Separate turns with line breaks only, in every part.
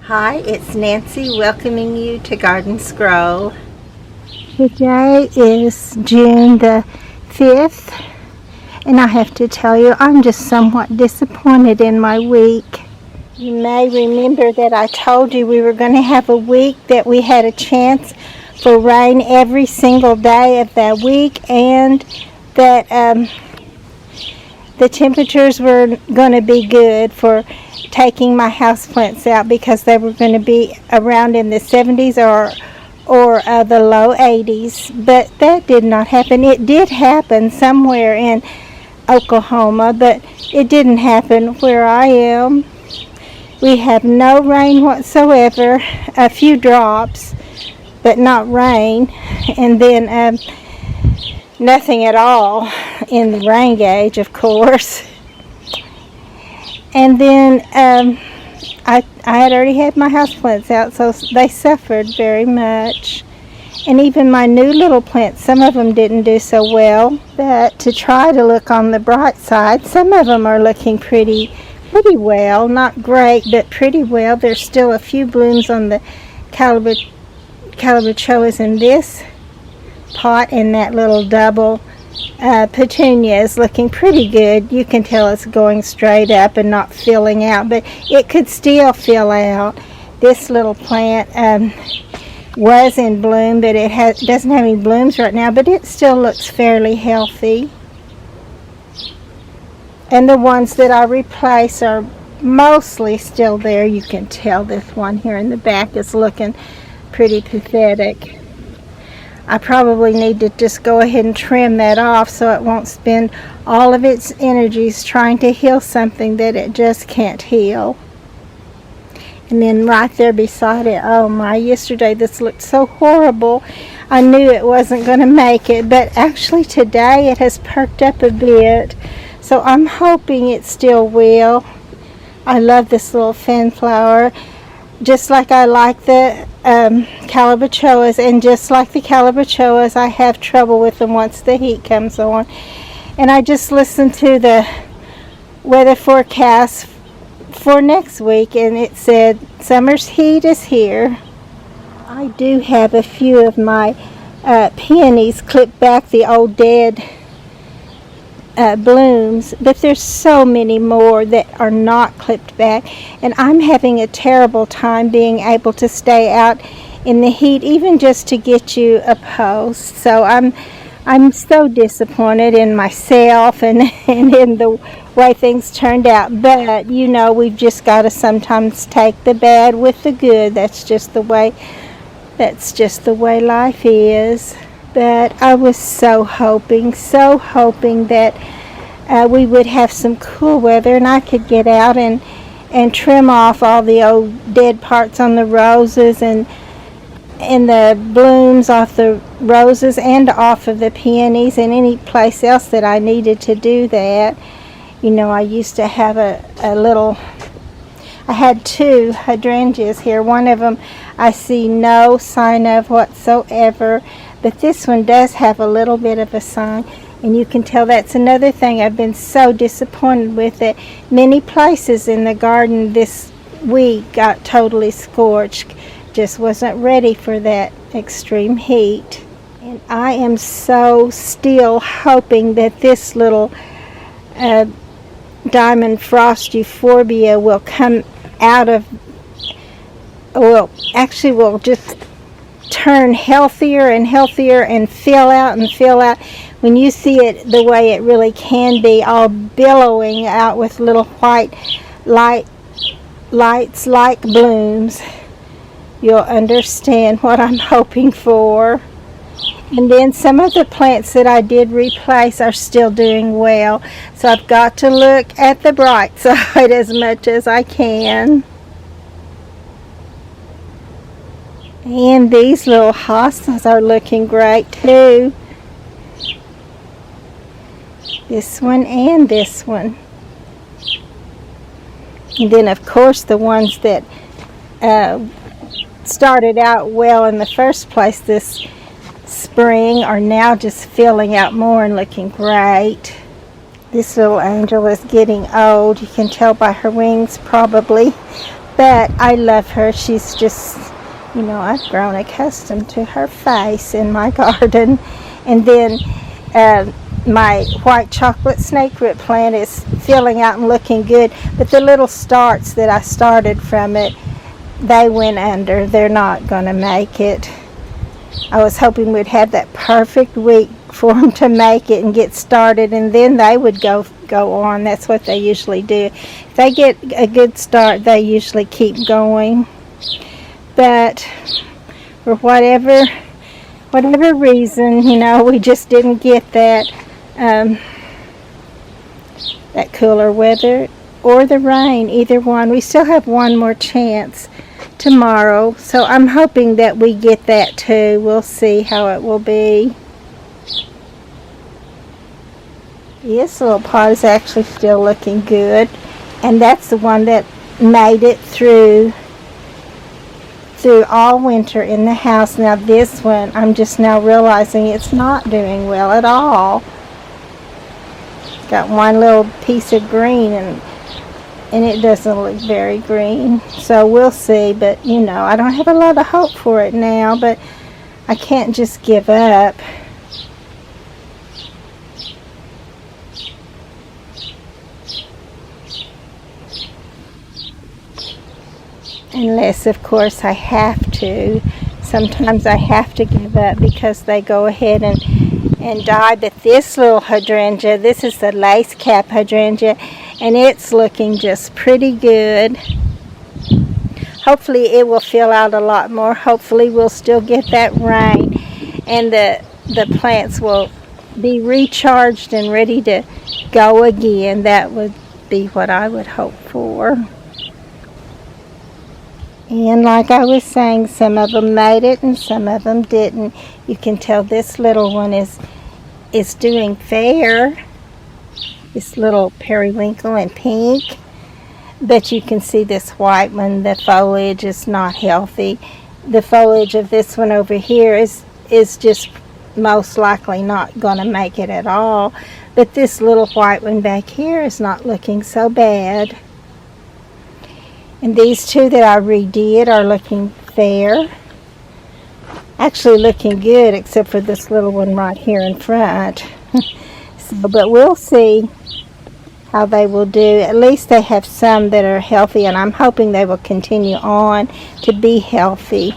Hi, it's Nancy welcoming you to Garden Scroll. Today is June the 5th, and I have to tell you, I'm just somewhat disappointed in my week. You may remember that I told you we were going to have a week that we had a chance for rain every single day of that week, and that the temperatures were going to be good for taking my houseplants out because they were going to be around in the 70s or the low 80s. But that did not happen. It did happen somewhere in Oklahoma, but it didn't happen where I am. We have no rain whatsoever, a few drops, but not rain, and then nothing at all in the rain gauge, of course. And then I had already had my houseplants out, so they suffered very much. And even my new little plants, some of them didn't do so well. But to try to look on the bright side, some of them are looking pretty well. Not great, but pretty well. There's still a few blooms on the calabachoas in this pot, and that little double petunia is looking pretty good. You can tell it's going straight up and not filling out, but it could still fill out. This little plant was in bloom, but it doesn't have any blooms right now, but it still looks fairly healthy. And the ones that I replace are mostly still there. You can tell this one here in the back is looking pretty pathetic. I probably need to just go ahead and trim that off so it won't spend all of its energies trying to heal something that it just can't heal. And then right there beside it, oh my, yesterday this looked so horrible. I knew it wasn't going to make it, but actually today it has perked up a bit. So I'm hoping it still will. I love this little fan flower. Just like I like the calabachoas, and just like the calabachoas, I have trouble with them once the heat comes on. And I just listened to the weather forecast for next week, and it said summer's heat is here. I do have a few of my peonies clipped back, the old dead blooms, but there's so many more that are not clipped back, and I'm having a terrible time being able to stay out in the heat even just to get you a post. So I'm so disappointed in myself and in the way things turned out, but you know, we've just got to sometimes take the bad with the good. That's just the way life is. But I was so hoping that we would have some cool weather and I could get out and trim off all the old dead parts on the roses and the blooms off the roses and off of the peonies and any place else that I needed to do that. You know, I used to have I had two hydrangeas here. One of them I see no sign of whatsoever, but this one does have a little bit of a sign, and you can tell that's another thing I've been so disappointed with, that many places in the garden this week got totally scorched. Just wasn't ready for that extreme heat. And I am so still hoping that this little diamond frost euphorbia will come out of, will just turn healthier and healthier and fill out. When you see it the way it really can be, all billowing out with little white lights like blooms, you'll understand what I'm hoping for. And then some of the plants that I did replace are still doing well, so I've got to look at the bright side as much as I can. And these little hostas are looking great too. This one and this one. And then of course the ones that started out well in the first place this spring are now just filling out more and looking great. This little angel is getting old. You can tell by her wings probably. But I love her. She's just, I've grown accustomed to her face in my garden. And then my white chocolate snakeroot plant is filling out and looking good. But the little starts that I started from it, they went under. They're not going to make it. I was hoping we'd have that perfect week for them to make it and get started, and then they would go on. That's what they usually do. If they get a good start, they usually keep going. But for whatever reason, we just didn't get that cooler weather or the rain, either one. We still have one more chance tomorrow, so I'm hoping that we get that too. We'll see how it will be. This little pot is actually still looking good, and that's the one that made it through all winter in the house. Now this one, I'm just now realizing it's not doing well at all. Got one little piece of green, and it doesn't look very green, so we'll see. But I don't have a lot of hope for it now, but I can't just give up. Unless, of course, I have to. Sometimes I have to give up because they go ahead and die. But this little hydrangea, this is the lace cap hydrangea, and it's looking just pretty good. Hopefully it will fill out a lot more. Hopefully we'll still get that rain, and the plants will be recharged and ready to go again. That would be what I would hope for. And like I was saying, some of them made it and some of them didn't. You can tell this little one is doing fair. This little periwinkle in pink. But you can see this white one, the foliage is not healthy. The foliage of this one over here is just most likely not going to make it at all. But this little white one back here is not looking so bad. And these two that I redid are looking fair. Actually looking good, except for this little one right here in front. But we'll see how they will do. At least they have some that are healthy, and I'm hoping they will continue on to be healthy.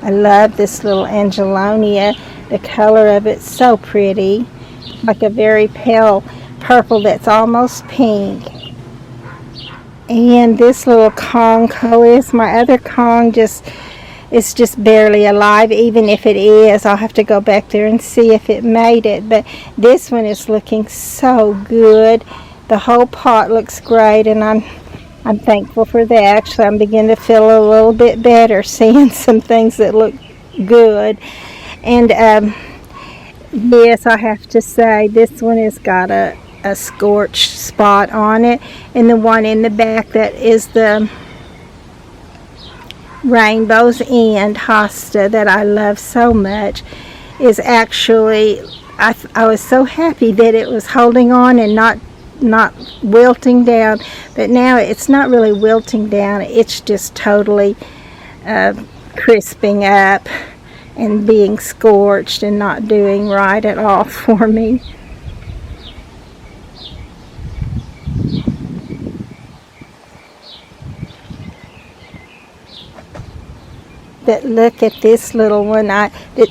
I love this little angelonia. The color of it's so pretty. Like a very pale purple that's almost pink. And this little Kong Cois, my other Kong, is just barely alive. Even if it is, I'll have to go back there and see if it made it. But this one is looking so good. The whole pot looks great, and I'm thankful for that. Actually, I'm beginning to feel a little bit better seeing some things that look good. And yes, I have to say this one has got a scorched spot on it, and the one in the back that is the Rainbow's End hosta that I love so much is actually, I was so happy that it was holding on and not wilting down, but now it's not really wilting down, it's just totally crisping up and being scorched and not doing right at all for me. But look at this little one.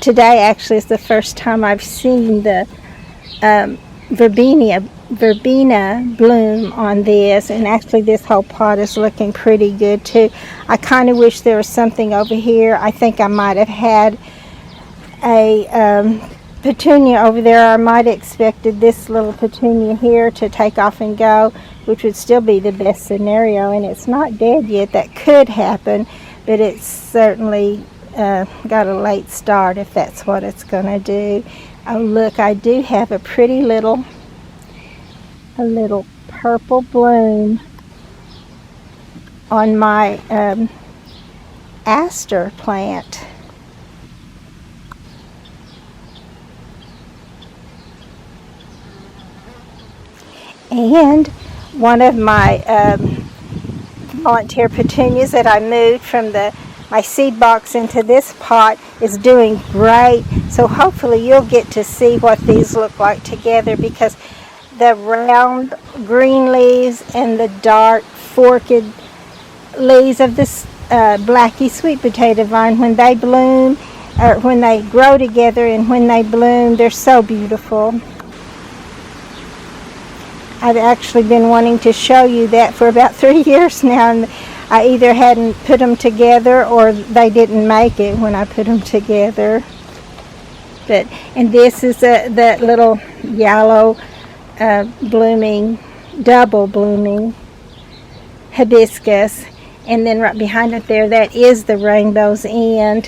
Today actually is the first time I've seen the verbena bloom on this, and actually this whole pot is looking pretty good too. I kind of wish there was something over here. I think I might have had a petunia over there. I might have expected this little petunia here to take off and go, which would still be the best scenario, and it's not dead yet. That could happen, but it's certainly got a late start if that's what it's going to do. Oh look, I do have a pretty little purple bloom on my aster plant. And one of my volunteer petunias that I moved from my seed box into this pot is doing great. So hopefully you'll get to see what these look like together, because the round green leaves and the dark forked leaves of this blackie sweet potato vine, when they bloom, or when they grow together and when they bloom, they're so beautiful. I've actually been wanting to show you that for about 3 years now, and I either hadn't put them together or they didn't make it when I put them together. And this is that little yellow blooming, double blooming hibiscus, and then right behind it there, that is the rainbow's end.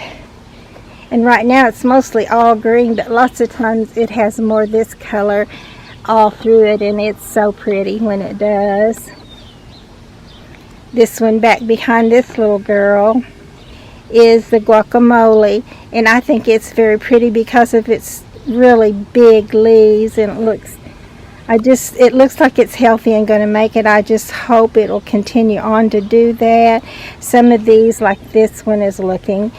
And right now it's mostly all green, but lots of times it has more of this color all through it, and it's so pretty when it does. This one back behind this little girl is the guacamole, and I think it's very pretty because of its really big leaves, and it looks like it's healthy and going to make it. I just hope it'll continue on to do that. Some of these, like this one, is looking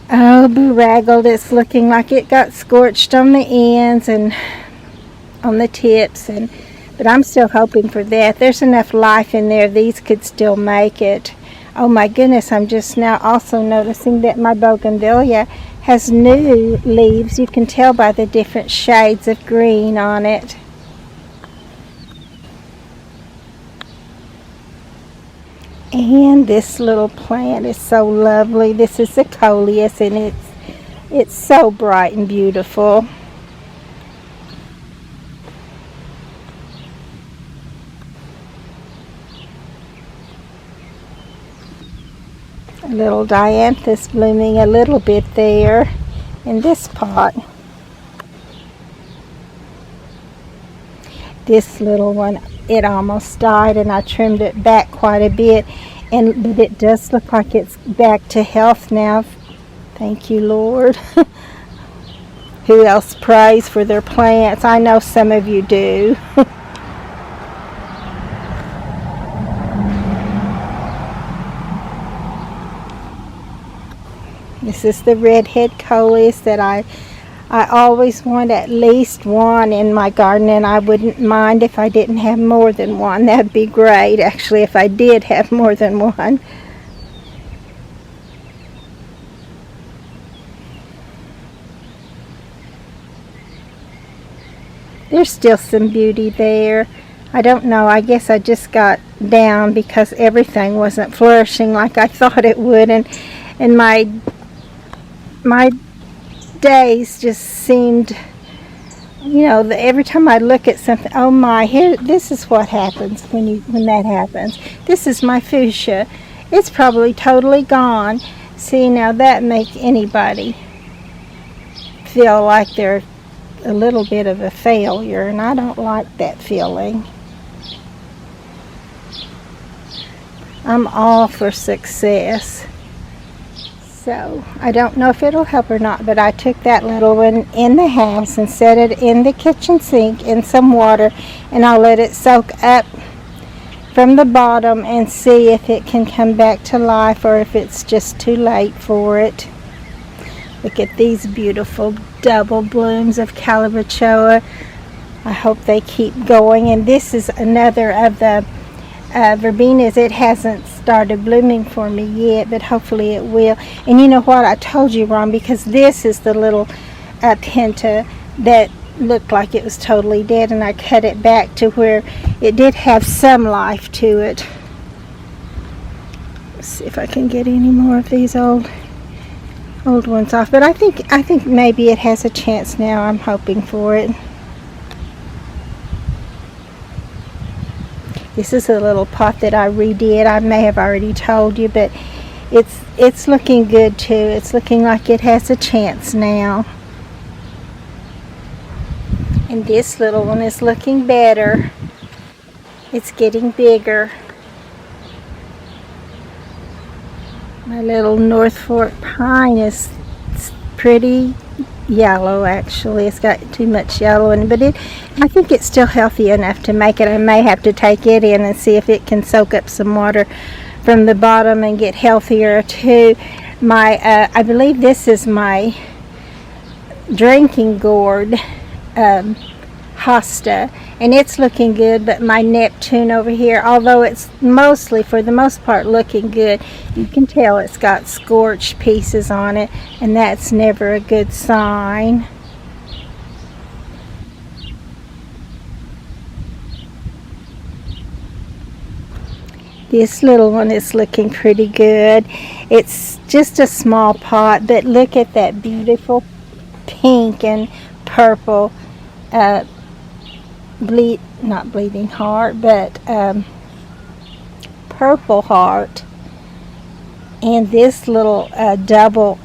beraggled. It's looking like it got scorched on the ends and on the tips, but I'm still hoping for that. There's enough life in there, these could still make it. Oh my goodness, I'm just now also noticing that my bougainvillea has new leaves. You can tell by the different shades of green on it. And this little plant is so lovely. This is the coleus, and it's so bright and beautiful. A little dianthus blooming a little bit there in this pot. This little one, it almost died, and I trimmed it back quite a bit, but it does look like it's back to health now. Thank you, Lord. Who else prays for their plants? I know some of you do. This is the redhead coleus that I always want at least one in my garden, and I wouldn't mind if I didn't have more than one. That'd be great, actually, if I did have more than one. There's still some beauty there. I don't know, I guess I just got down because everything wasn't flourishing like I thought it would, and my days just seemed, every time I look at something, oh my, this is what happens when that happens. This is my fuchsia. It's probably totally gone. See, now that make anybody feel like they're a little bit of a failure, and I don't like that feeling. I'm all for success. So I don't know if it'll help or not, but I took that little one in the house and set it in the kitchen sink in some water, and I'll let it soak up from the bottom and see if it can come back to life or if it's just too late for it. Look at these beautiful double blooms of calabachoa. I hope they keep going. And this is another of the verbenas. It hasn't started blooming for me yet, but hopefully it will. And you know what? I told you wrong, because this is the little penta that looked like it was totally dead, and I cut it back to where it did have some life to it. Let's see if I can get any more of these old ones off, but I think maybe it has a chance now. I'm hoping for it. This is a little pot that I redid. I may have already told you, but it's looking good too. It's looking like it has a chance now. And this little one is looking better. It's getting bigger. My little North Fork pine is pretty yellow, actually. It's got too much yellow in it, but I think it's still healthy enough to make it. I may have to take it in and see if it can soak up some water from the bottom and get healthier too. I believe this is my drinking gourd, hosta, and it's looking good, but my Neptune over here, although it's mostly, for the most part, looking good, you can tell it's got scorched pieces on it, and that's never a good sign. This little one is looking pretty good. It's just a small pot, but look at that beautiful pink and purple not bleeding heart, but purple heart. And this little double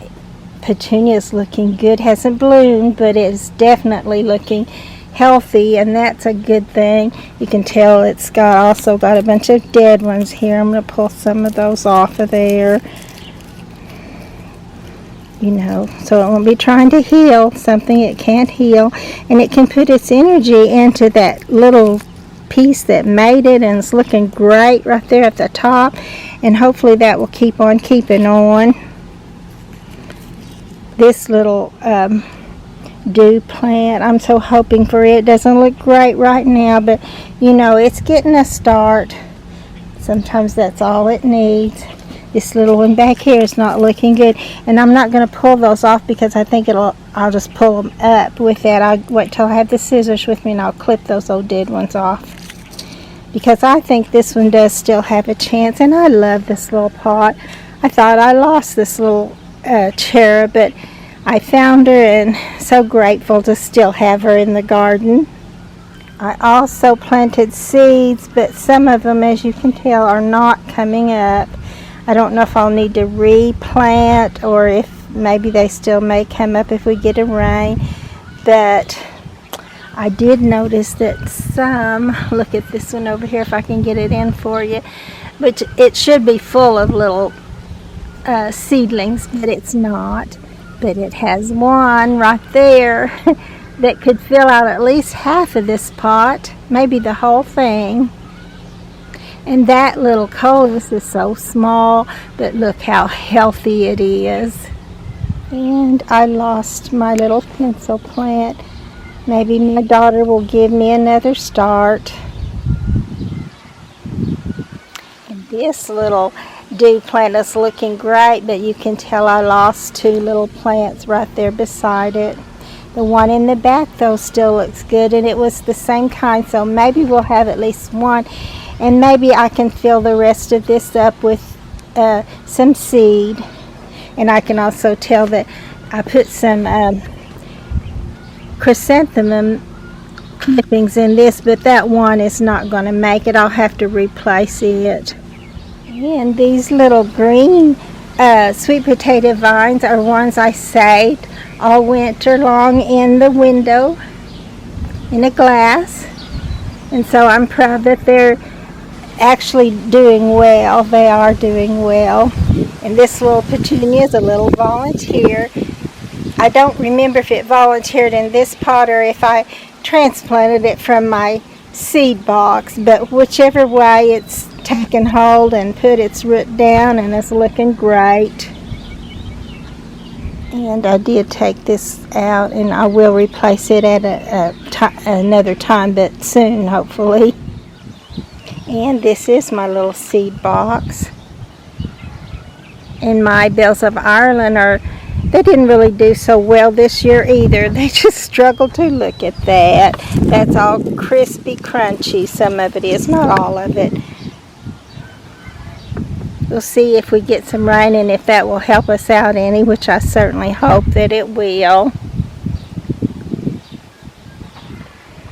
petunia is looking good. Hasn't bloomed, but it's definitely looking healthy, and that's a good thing. You can tell it's also got a bunch of dead ones here. I'm going to pull some of those off of there, so it won't be trying to heal something it can't heal, and it can put its energy into that little piece that made it, and it's looking great right there at the top, and hopefully that will keep on keeping on. This little dew plant, I'm so hoping for it. It doesn't look great right now, but it's getting a start. Sometimes that's all it needs. This little one back here is not looking good, and I'm not going to pull those off because I think I'll just pull them up with that. I'll wait till I have the scissors with me, and I'll clip those old dead ones off, because I think this one does still have a chance. And I love this little pot. I thought I lost this little cherub, but I found her, and so grateful to still have her in the garden. I also planted seeds, but some of them, as you can tell, are not coming up. I don't know if I'll need to replant, or if maybe they still may come up if we get a rain. But I did notice that some, look at this one over here if I can get it in for you, which it should be full of little seedlings, but it's not. But it has one right there that could fill out at least half of this pot, maybe the whole thing. And that little coleus is so small, but look how healthy it is. And I lost my little pencil plant. Maybe my daughter will give me another start. And this little dew plant is looking great, but you can tell I lost two little plants right there beside it. The one in the back, though, still looks good, and it was the same kind, so maybe we'll have at least one. And maybe I can fill the rest of this up with some seed. And I can also tell that I put some chrysanthemum clippings in this, but that one is not going to make it. I'll have to replace it. And these little green sweet potato vines are ones I saved all winter long in the window in a glass. And so I'm proud that they're actually doing well. They are doing well. And this little petunia is a little volunteer. I don't remember if it volunteered in this pot or if I transplanted it from my seed box, but whichever way, it's taken hold and put its root down, and it's looking great. And I did take this out, and I will replace it at another time, but soon, hopefully. And this is my little seed box. And my Bells of Ireland they didn't really do so well this year either. They just struggled to. Look at that. That's all crispy, crunchy. Some of it is, not all of it. We'll see if we get some rain and if that will help us out any, which I certainly hope that it will.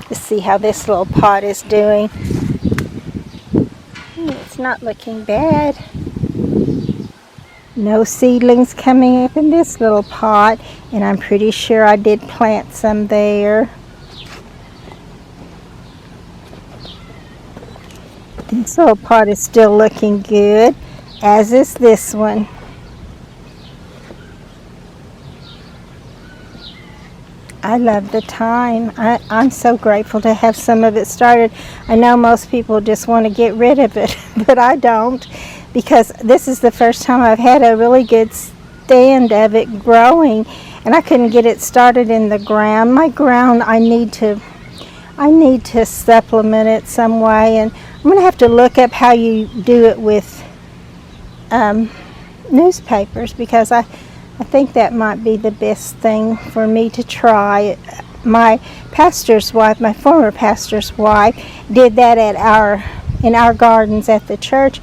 Let's see how this little pot is doing. It's not looking bad. No seedlings coming up in this little pot, and I'm pretty sure I did plant some there. This little pot is still looking good, as is this one. I love the thyme. I'm so grateful to have some of it started. I know most people just want to get rid of it, but I don't, because this is the first time I've had a really good stand of it growing, and I couldn't get it started in the ground. My ground, I need to supplement it some way, and I'm going to have to look up how you do it with newspapers, because I think that might be the best thing for me to try. My pastor's wife, my former pastor's wife, did that in our gardens at the church,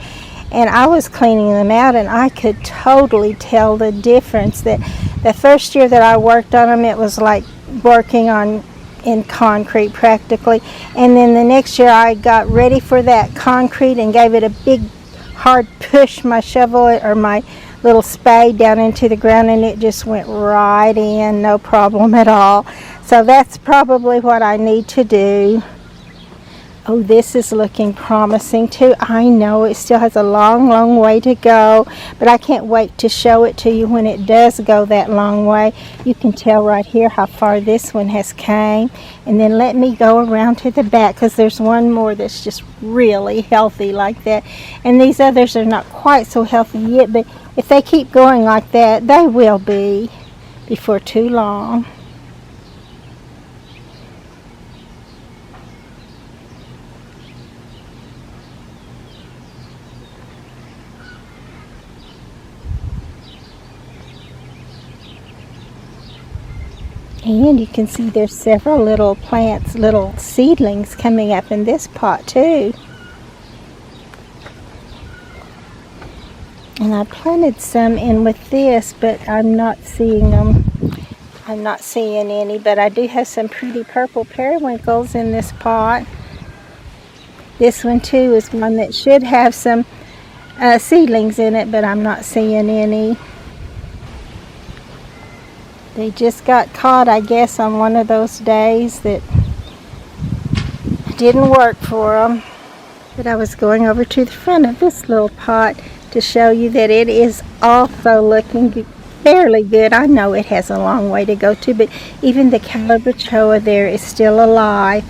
and I was cleaning them out, and I could totally tell the difference. That the first year that I worked on them, it was like working in concrete practically, and then the next year I got ready for that concrete and gave it a big hard push, my shovel or my little spade down into the ground, and it just went right in, no problem at all. So that's probably what I need to do. Oh, this is looking promising too. I know it still has a long way to go, but I can't wait to show it to you when it does go that long way. You can tell right here how far this one has came. And then let me go around to the back, because there's one more that's just really healthy like that. And these others are not quite so healthy yet, but if they keep going like that, they will be before too long. And you can see there's several little plants, little seedlings coming up in this pot too. And I planted some in with this, but I'm not seeing them. I'm not seeing any, but I do have some pretty purple periwinkles in this pot. This one too is one that should have some seedlings in it, but I'm not seeing any. They just got caught, I guess, on one of those days that didn't work for them. But I was going over to the front of this little pot to show you that it is also looking fairly good. I know it has a long way to go too, but even the calabachoa there is still alive.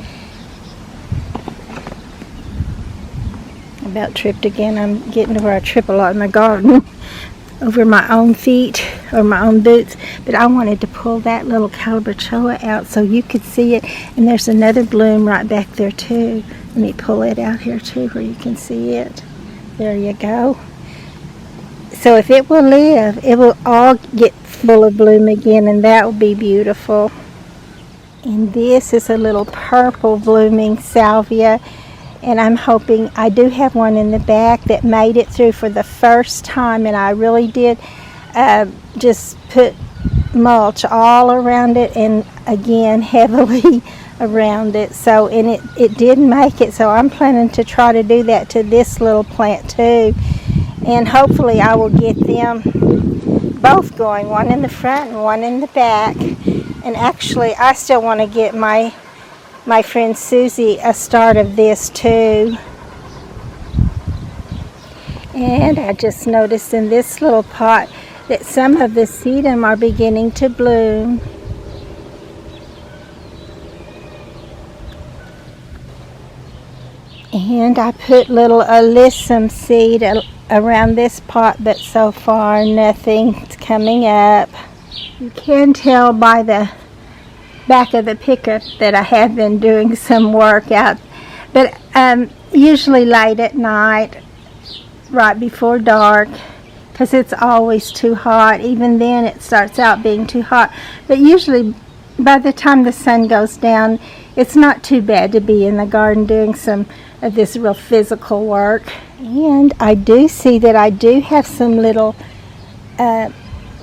About tripped again. I'm getting to where I trip a lot in the garden over my own feet or my own boots, but I wanted to pull that little calabachoa out so you could see it. And there's another bloom right back there too. Let me pull it out here too where you can see it. There you go. So if it will live, it will all get full of bloom again, and that will be beautiful. And this is a little purple blooming salvia, and I'm hoping, I do have one in the back that made it through for the first time, and I really did just put mulch all around it, and again heavily around it. So, and it did make it, so I'm planning to try to do that to this little plant too, and hopefully I will get them both going, one in the front and one in the back. And actually I still want to get my friend Susie a start of this too. And I just noticed in this little pot that some of the sedum are beginning to bloom. And I put little alyssum seed around this pot, but so far nothing's coming up. You can tell by the back of the pickup that I have been doing some work out, but usually late at night, right before dark, because it's always too hot. Even then it starts out being too hot, but usually by the time the sun goes down, it's not too bad to be in the garden doing some of this real physical work. And I do see that I do have some little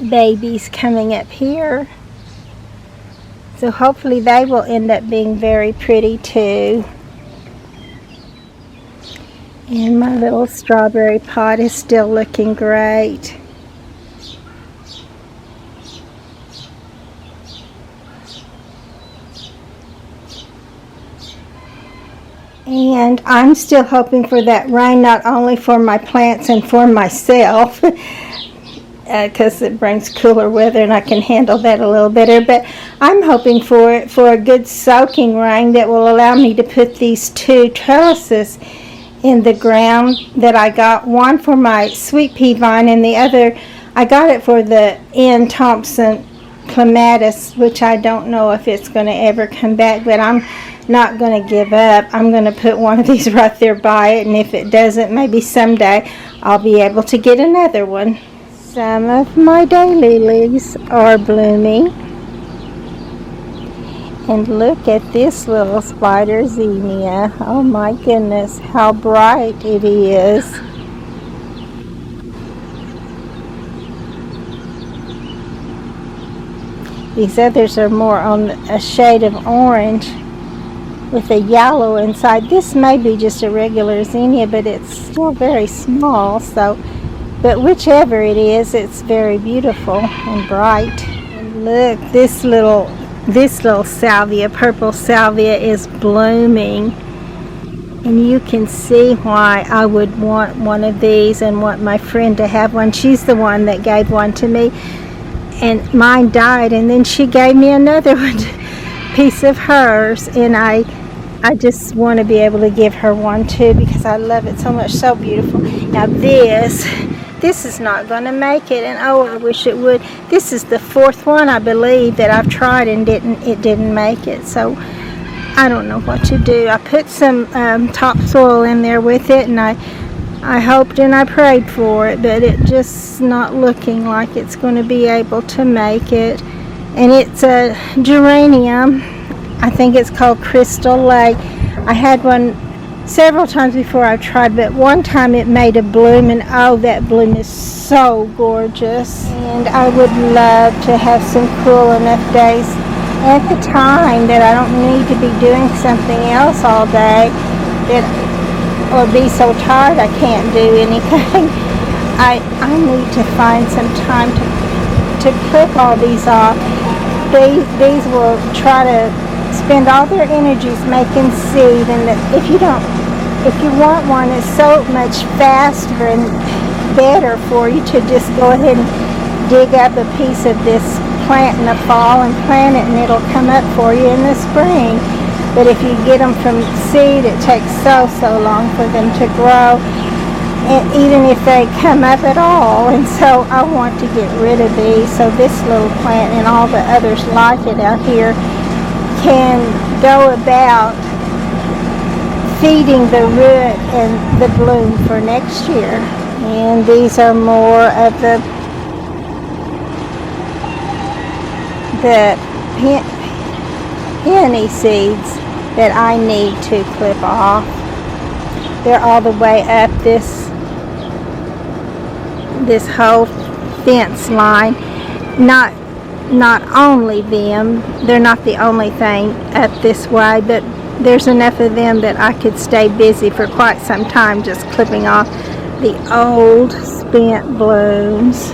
babies coming up here, so hopefully they will end up being very pretty too. And my little strawberry pot is still looking great. And I'm still hoping for that rain, not only for my plants and for myself, because it brings cooler weather and I can handle that a little better. But I'm hoping for a good soaking rain that will allow me to put these 2 trellises in the ground that I got. One for my sweet pea vine and the other, I got it for the N. Thompson clematis, which I don't know if it's going to ever come back, but I'm not going to give up. I'm going to put one of these right there by it, and if it doesn't, maybe someday I'll be able to get another one. Some of my daylilies are blooming. And look at this little spider zinnia. Oh my goodness, how bright it is. These others are more on a shade of orange with a yellow inside. This may be just a regular zinnia, but it's still very small. But whichever it is, it's very beautiful and bright. And look, this little salvia, purple salvia, is blooming. And you can see why I would want one of these and want my friend to have one. She's the one that gave one to me. And mine died, and then she gave me another piece of hers, and I just want to be able to give her one too because I love it so much. So beautiful. Now this is not going to make it, and oh, I wish it would. This is the 4th one, I believe, that I've tried and it didn't make it. So I don't know what to do. I put some topsoil in there with it, and I hoped and I prayed for it, but it's just not looking like it's going to be able to make it. And it's a geranium. I think it's called Crystal Lake. I had one several times before I tried, but one time it made a bloom, and oh, that bloom is so gorgeous. And I would love to have some cool enough days at the time that I don't need to be doing something else all day, or be so tired I can't do anything. I need to find some time to clip all these off. These will try to spend all their energies making seed, and if you want one, it's so much faster and better for you to just go ahead and dig up a piece of this plant in the fall and plant it, and it'll come up for you in the spring. But if you get them from seed, it takes so long for them to grow, and even if they come up at all. And so I want to get rid of these, so this little plant and all the others like it out here can go about feeding the root and the bloom for next year. And these are more of the peony seeds that I need to clip off. They're all the way up this whole fence line. Not only them, they're not the only thing up this way, but there's enough of them that I could stay busy for quite some time just clipping off the old spent blooms.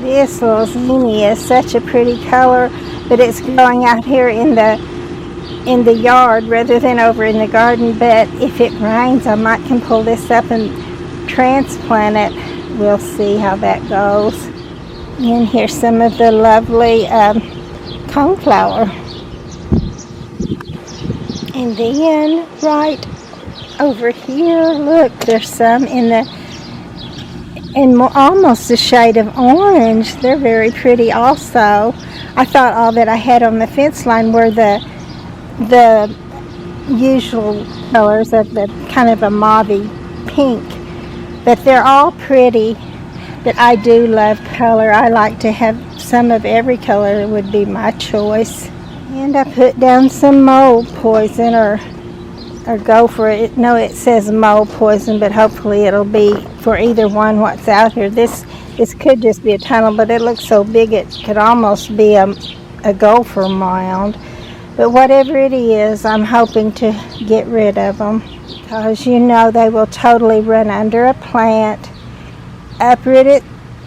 This little zinnia is such a pretty color, but it's growing out here in the yard rather than over in the garden. But if it rains, I might can pull this up and transplant it. We'll see how that goes. And here's some of the lovely coneflower. And then right over here, look, there's some in almost a shade of orange. They're very pretty also. I thought all that I had on the fence line were the usual colors of the kind of a mauvey pink, but they're all pretty. But I do love color. I like to have some of every color. Would be my choice. And I put down some mold poison or go for it. No, it says mold poison, but hopefully it'll be for either one what's out here. This could just be a tunnel, but it looks so big it could almost be a gopher mound. But whatever it is, I'm hoping to get rid of them, because you know they will totally run under a plant, uproot it,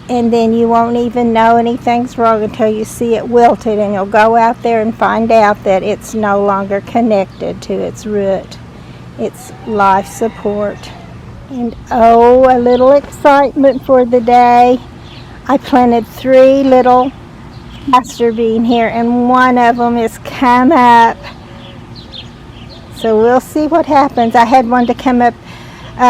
and then you won't even know anything's wrong until you see it wilted, and you'll go out there and find out that it's no longer connected to its root, its life support. And oh, a little excitement for the day. I planted 3 little castor bean here, and one of them is come up. So we'll see what happens. I had one to come up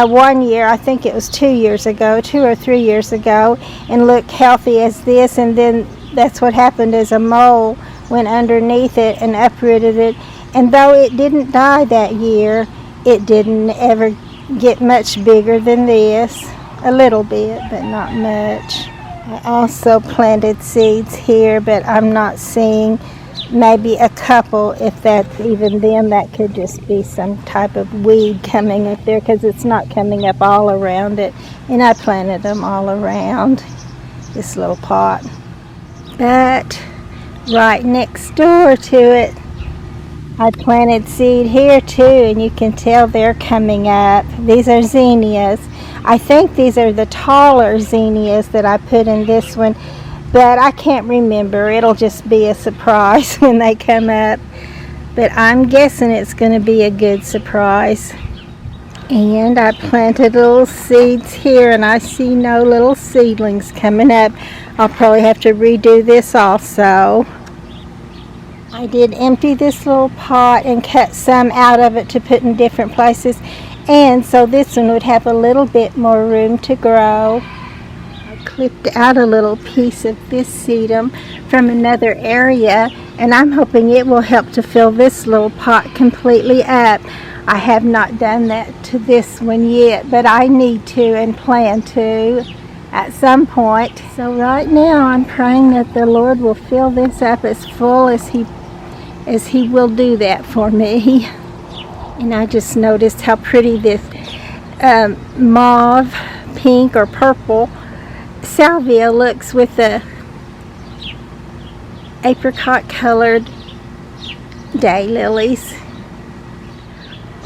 one year, I think it was 2 years ago, 2 or 3 years ago, and look healthy as this, and then that's what happened is a mole went underneath it and uprooted it. And though it didn't die that year, it didn't ever get much bigger than this. A little bit, but not much. I also planted seeds here, but I'm not seeing maybe a couple. If that's even them, that could just be some type of weed coming up there, because it's not coming up all around it. And I planted them all around this little pot. But right next door to it, I planted seed here too, and you can tell they're coming up. These are zinnias. I think these are the taller zinnias that I put in this one, but I can't remember. It'll just be a surprise when they come up. But I'm guessing it's going to be a good surprise. And I planted little seeds here, and I see no little seedlings coming up. I'll probably have to redo this also. I did empty this little pot and cut some out of it to put in different places, and so this one would have a little bit more room to grow. I clipped out a little piece of this sedum from another area, and I'm hoping it will help to fill this little pot completely up. I have not done that to this one yet, but I need to and plan to at some point. So right now I'm praying that the Lord will fill this up as full as He will do that for me. And I just noticed how pretty this mauve, pink, or purple salvia looks with the apricot colored daylilies.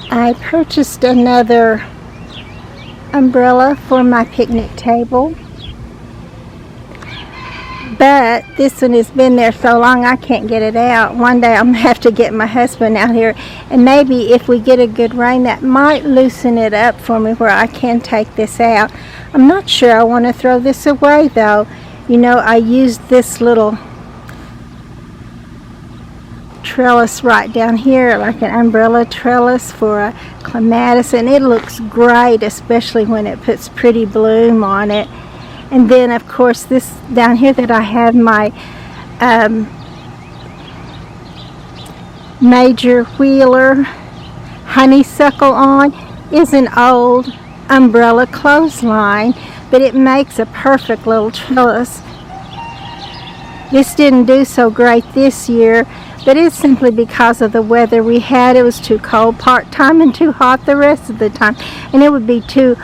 I purchased another umbrella for my picnic table, but this one has been there so long I can't get it out. One day I'm going to have to get my husband out here, and maybe if we get a good rain, that might loosen it up for me where I can take this out. I'm not sure I want to throw this away though. You know, I used this little trellis right down here, like an umbrella trellis for a clematis, and it looks great, especially when it puts pretty bloom on it. And then of course this down here that I have my Major Wheeler honeysuckle on is an old umbrella clothesline, but it makes a perfect little trellis. This didn't do so great this year, but it's simply because of the weather we had. It was too cold part-time and too hot the rest of the time, and it would be too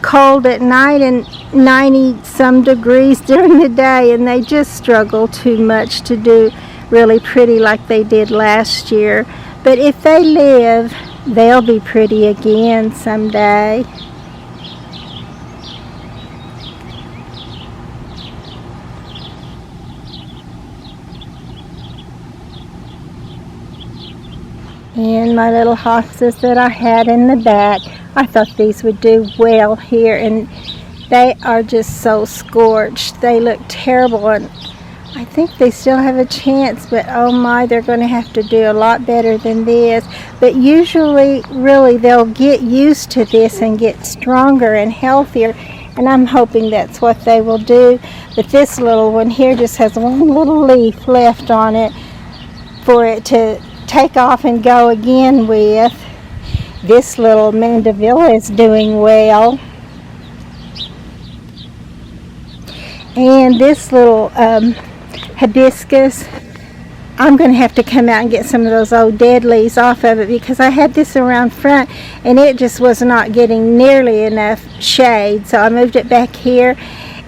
cold at night and 90 some degrees during the day, and they just struggle too much to do really pretty like they did last year. But if they live, they'll be pretty again someday. And my little hostas that I had in the back, I thought these would do well here, and they are just so scorched. They look terrible, and I think they still have a chance, but oh my, they're going to have to do a lot better than this. But usually, really, they'll get used to this and get stronger and healthier, and I'm hoping that's what they will do. But this little one here just has one little leaf left on it for it to take off and go again with. This little mandevilla is doing well, and this little hibiscus, I'm going to have to come out and get some of those old dead leaves off of it, because I had this around front and it just was not getting nearly enough shade, so I moved it back here,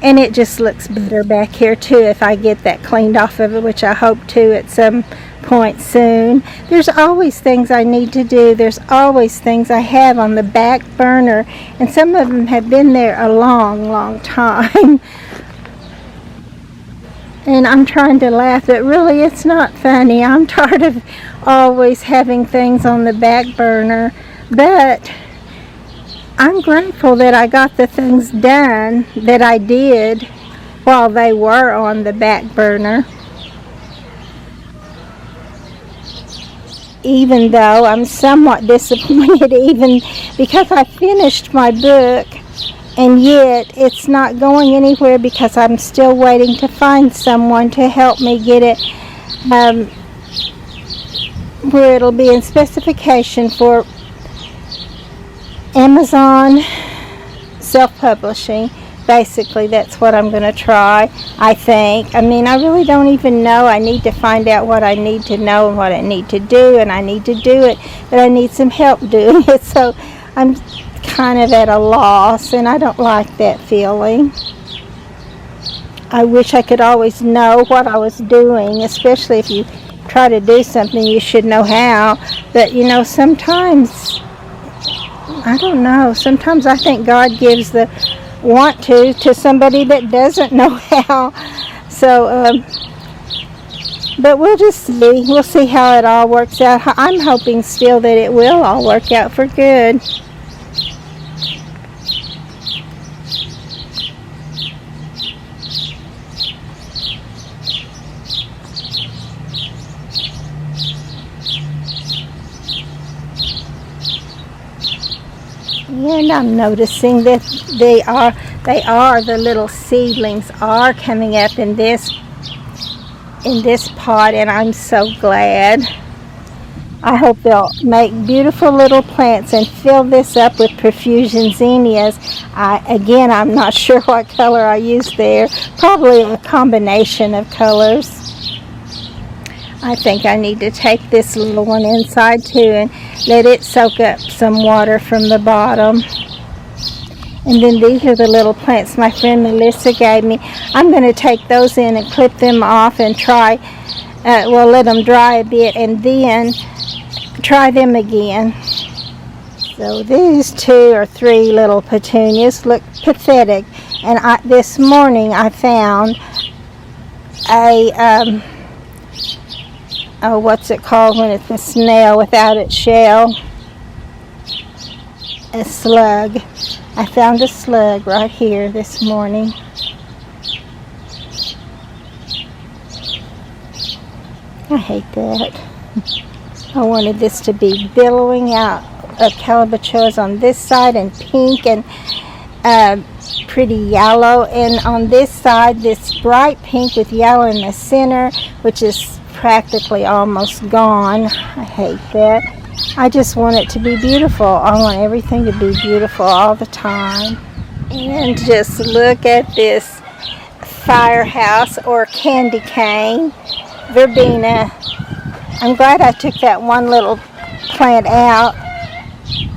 and it just looks better back here too if I get that cleaned off of it, which I hope to at some point soon. There's always things I need to do. There's always things I have on the back burner, and some of them have been there a long time. And I'm trying to laugh, but really it's not funny. I'm tired of always having things on the back burner, but I'm grateful that I got the things done that I did while they were on the back burner. Even though I'm somewhat disappointed, even because I finished my book, and yet it's not going anywhere because I'm still waiting to find someone to help me get it where it'll be in specification for Amazon self-publishing. Basically, that's what I'm going to try, I think. I mean, I really don't even know. I need to find out what I need to know and what I need to do, and I need to do it, but I need some help doing it, so I'm kind of at a loss, and I don't like that feeling. I wish I could always know what I was doing, especially if you try to do something, you should know how, but sometimes, I don't know, sometimes I think God gives the want to somebody that doesn't know how. So, but we'll just see. We'll see how it all works out. I'm hoping still that it will all work out for good. And I'm noticing that the little seedlings are coming up in this pot, and I'm so glad. I hope they'll make beautiful little plants and fill this up with profusion zinnias. I'm not sure what color I used there. Probably a combination of colors. I think I need to take this little one inside too and let it soak up some water from the bottom. And then these are the little plants my friend Melissa gave me. I'm going to take those in and clip them off and try, let them dry a bit and then try them again. So these 2 or 3 little petunias look pathetic. And this morning I found a what's it called when it's a snail without its shell? A slug. I found a slug right here this morning. I hate that. I wanted this to be billowing out of calabachoas on this side and pink and pretty yellow, and on this side this bright pink with yellow in the center, which is practically almost gone. I hate that. I just want it to be beautiful. I want everything to be beautiful all the time. And just look at this firehouse or candy cane verbena. I'm glad I took that one little plant out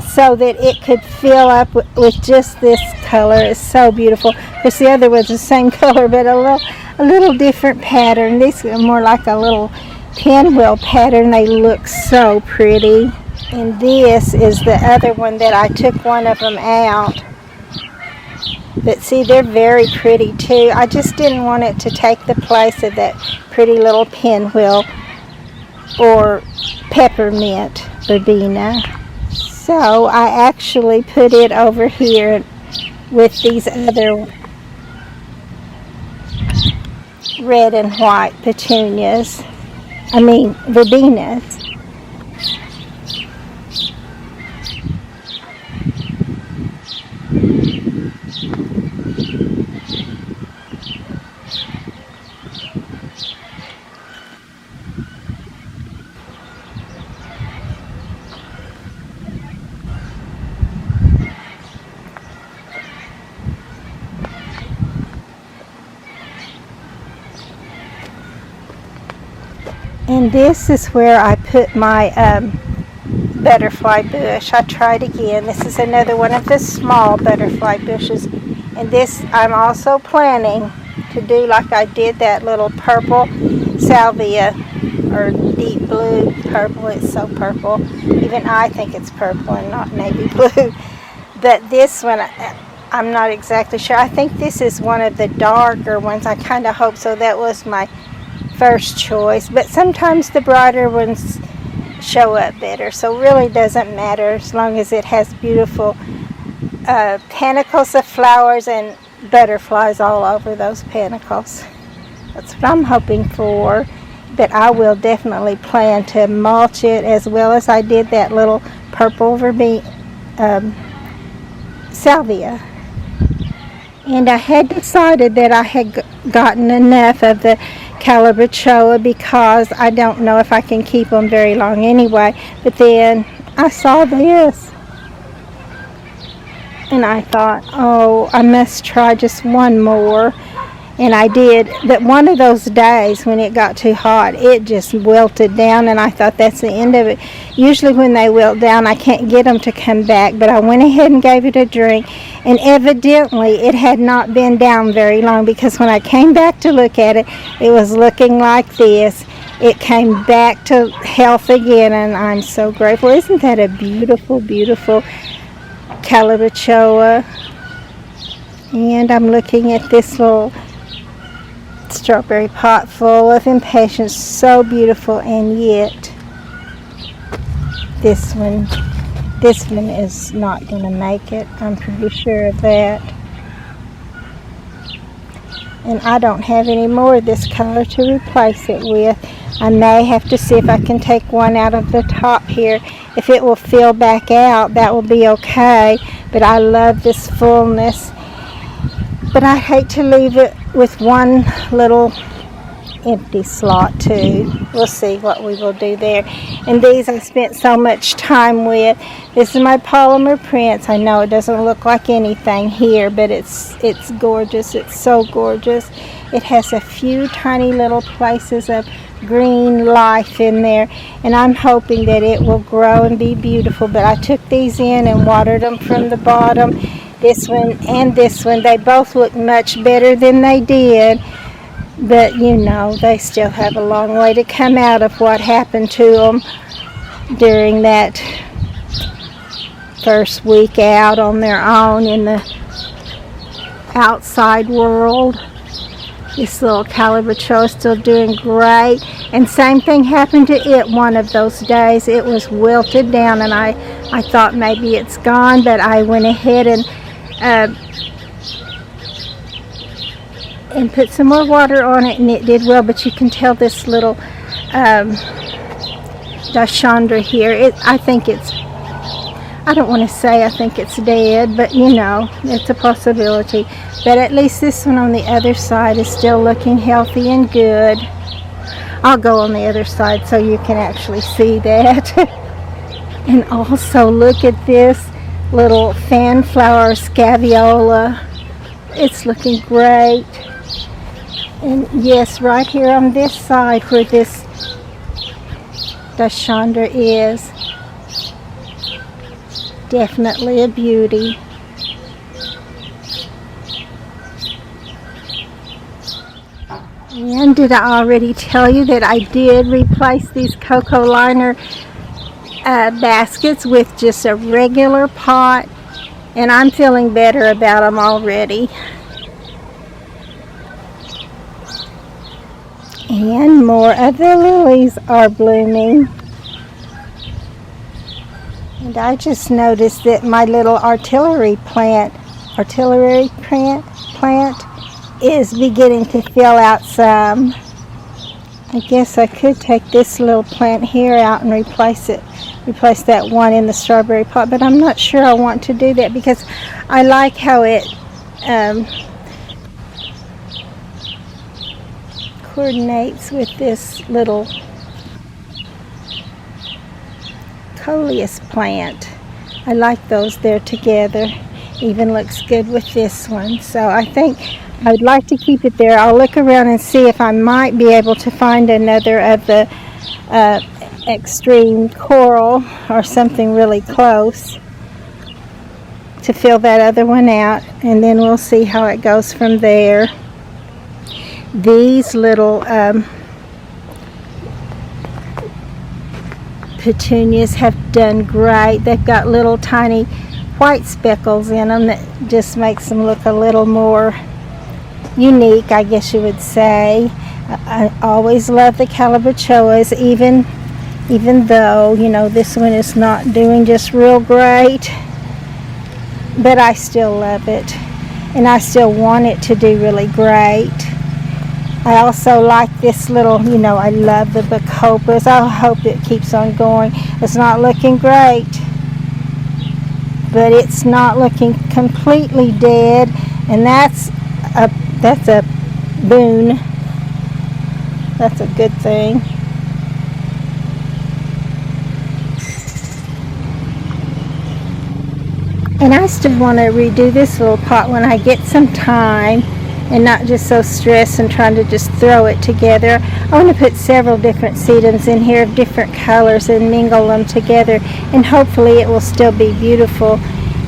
so that it could fill up with just this color. It's so beautiful. Of course, the other was the same color, but a little different pattern. These are more like a little pinwheel pattern. They look so pretty. And this is the other one that I took one of them out. But see, they're very pretty too. I just didn't want it to take the place of that pretty little pinwheel or peppermint verbena. So I actually put it over here with these other red and white petunias. Verbenas. And this is where I put my butterfly bush. I tried again. This is another one of the small butterfly bushes. And this I'm also planning to do like I did that little purple salvia, or deep blue purple. It's so purple. Even I think it's purple and not navy blue. But this one, I'm not exactly sure. I think this is one of the darker ones. I kind of hope so. That was my first choice, but sometimes the brighter ones show up better, so really doesn't matter as long as it has beautiful panicles of flowers and butterflies all over those panicles. That's what I'm hoping for. But I will definitely plan to mulch it, as well as I did that little purple salvia. And I had decided that I had gotten enough of the calabachoa because I don't know if I can keep them very long anyway. But then I saw this and I thought, oh, I must try just one more. And I did. But one of those days when it got too hot, it just wilted down, and I thought that's the end of it. Usually when they wilt down, I can't get them to come back, but I went ahead and gave it a drink, and evidently it had not been down very long, because when I came back to look at it, it was looking like this. It came back to health again, and I'm so grateful. Isn't that a beautiful, beautiful calabachoa? And I'm looking at this little strawberry pot full of impatiens, so beautiful, and yet this one is not going to make it. I'm pretty sure of that. And I don't have any more of this color to replace it with. I may have to see if I can take one out of the top here. If it will fill back out, that will be okay. But I love this fullness. But I hate to leave it with one little empty slot too. We'll see what we will do there. And these I spent so much time with. This is my polymer prints. I know it doesn't look like anything here, but it's gorgeous. It's so gorgeous. It has a few tiny little places of green life in there, and I'm hoping that it will grow and be beautiful. But I took these in and watered them from the bottom. This one and this one, they both look much better than they did, but you know, they still have a long way to come out of what happened to them during that first week out on their own in the outside world. This little calabachoa is still doing great, and same thing happened to it one of those days. It was wilted down, and I thought maybe it's gone, but I went ahead and put some more water on it, and it did well. But you can tell this little Dachandra here, I think it's, I don't want to say I think it's dead, but you know, it's a possibility. But at least this one on the other side is still looking healthy and good. I'll go on the other side so you can actually see that. And also look at this little fanflower scaviola. It's looking great. And yes, right here on this side where this Dachandra is, definitely a beauty. And did I already tell you that I did replace these cocoa liner baskets with just a regular pot, and I'm feeling better about them already. And more of the lilies are blooming. And I just noticed that my little artillery plant is beginning to fill out some. I guess I could take this little plant here out and replace that one in the strawberry pot, but I'm not sure I want to do that because I like how it coordinates with this little coleus plant. I like those there together. Even looks good with this one. So I think I would like to keep it there. I'll look around and see if I might be able to find another of the extreme coral or something really close to fill that other one out, and then we'll see how it goes from there. These little petunias have done great. They've got little tiny white speckles in them that just makes them look a little more unique, I guess you would say. I always love the calabachoas, even though, you know, this one is not doing just real great. but I still love it, and I still want it to do really great. I also like this little, I love the bacopus. I hope it keeps on going. It's not looking great, but it's not looking completely dead, and that's a boon. That's a good thing. And I still want to redo this little pot when I get some time and not just so stressed and trying to just throw it together. I want to put several different sedums in here of different colors and mingle them together, and hopefully it will still be beautiful,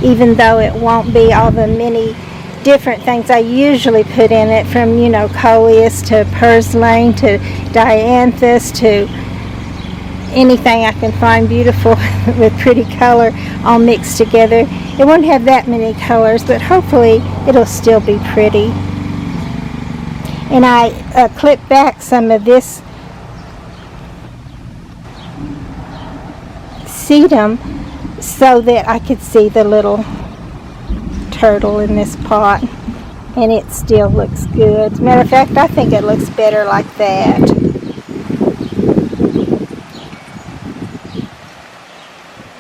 even though it won't be all the many different things I usually put in it, from coleus to purslane to dianthus to anything I can find beautiful with pretty color all mixed together. It won't have that many colors, but hopefully it'll still be pretty. And I clipped back some of this sedum so that I could see the little turtle in this pot, and it still looks good. As a matter of fact, I think it looks better like that.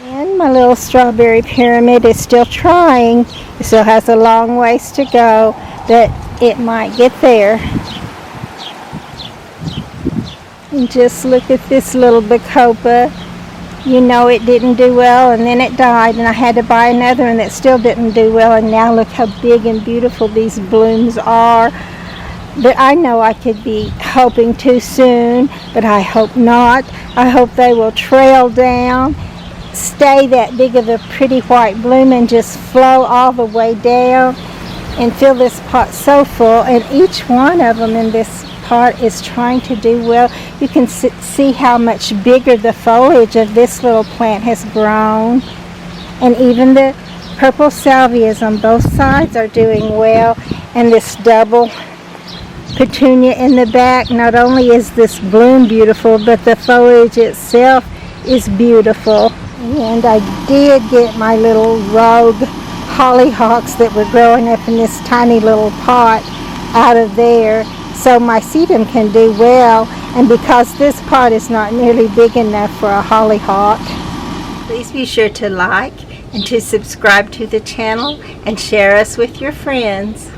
And my little strawberry pyramid is still trying. It still has a long ways to go, but it might get there. And just look at this little bacopa. It didn't do well, and then it died, and I had to buy another one that still didn't do well, and now look how big and beautiful these blooms are. But I know I could be hoping too soon, but I hope not. I hope they will trail down, stay that big of a pretty white bloom, and just flow all the way down and fill this pot so full. And each one of them in this part is trying to do well. You can see how much bigger the foliage of this little plant has grown, and even the purple salvias on both sides are doing well. And this double petunia in the back, not only is this bloom beautiful, but the foliage itself is beautiful. And I did get my little rogue hollyhocks that were growing up in this tiny little pot out of there, so my sedum can do well, and because this pot is not nearly big enough for a hollyhock. Please be sure to like and to subscribe to the channel and share us with your friends.